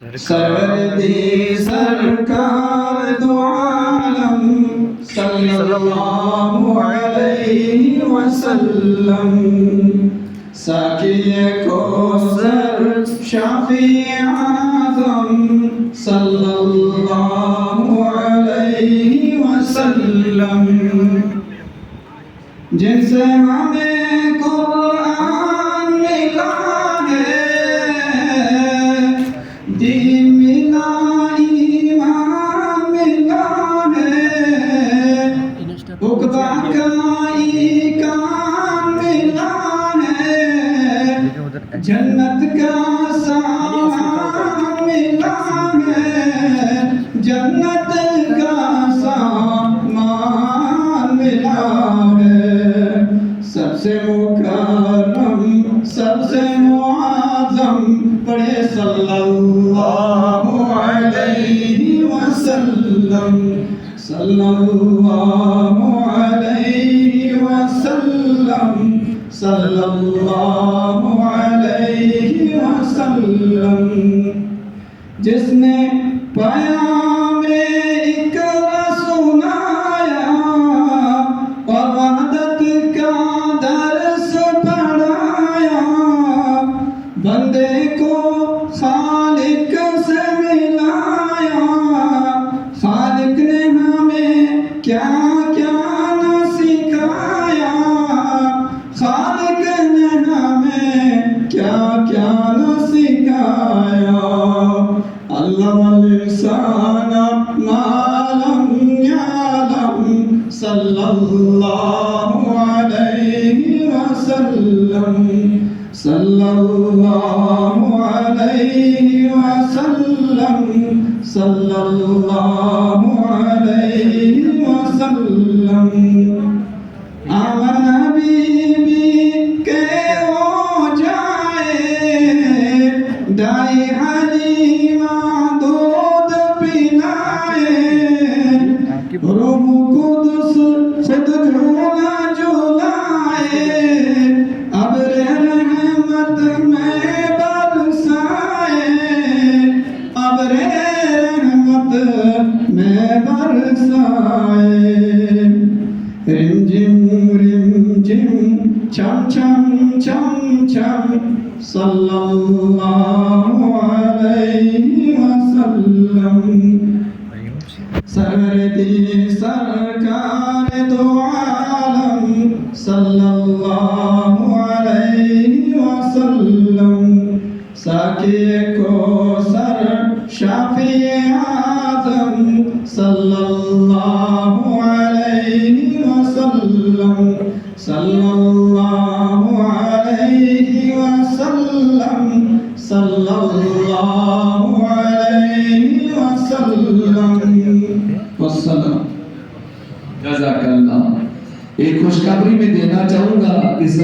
सरदी सरकार दो आलम सल्लल्लाहु अलैहि वसल्लम साकिए कौसर शाफी आज़म सल्लल्लाहु अलैहि वसल्लम जिनसे हमें कुरान मिला है, दीन मिला, ईमान मिला है, उक़बा का ईकान मिला है, जन्नत का सामान मिला है, जन्नत का सामान मिला है। सबसे मुकर्रम सबसे मुआज़म पढ़े सल्लल्लाहु अलैहि वसल्लम सल्लल्लाहु अलैहि वसल्लम सल्लल्लाहु अलैहि वसल्लम जिसने पयामे इक़रा सुनाया और वहदत का दर्स पढ़ाया, बंदे को खालिक से मिलाया, खालिक ने हमें क्या क्या न सिखाया, खालिक ने हमें क्या क्या न सिखाया। अल्लाहुल इंसान मा लम यअलम सल्लल्लाहु अलैहि वसल्लम सल्लल्लाहु अलैहि वसल्लम सल्लल्लाहु अलैहि वसल्लम। आमन बीबी के हो जाए दाई हलीमा दूध पिलाए, रूह कुदस खुद झूला झूलाए, अब्र रहमत में बरसाए, अब्र रहमत में बरसाए। रिमझिम रिमझिम छम छम छम छम सल्लल्लाहु अलैहि वसल्लम सरदी सरकार दो आलम सल्लल्लाहु अलैहि वसल्लम साकिए कौसर शाफी आज़म सल्लल्लाहु अलैहि वसल्लम सल्लल्लाहु अलैहि वसल्लम सल्लल्लाहु अलैहि वसल्लम। वस्सलाम। जज़ाकल्लाह। एक खुशखबरी में देना चाहूँगा इस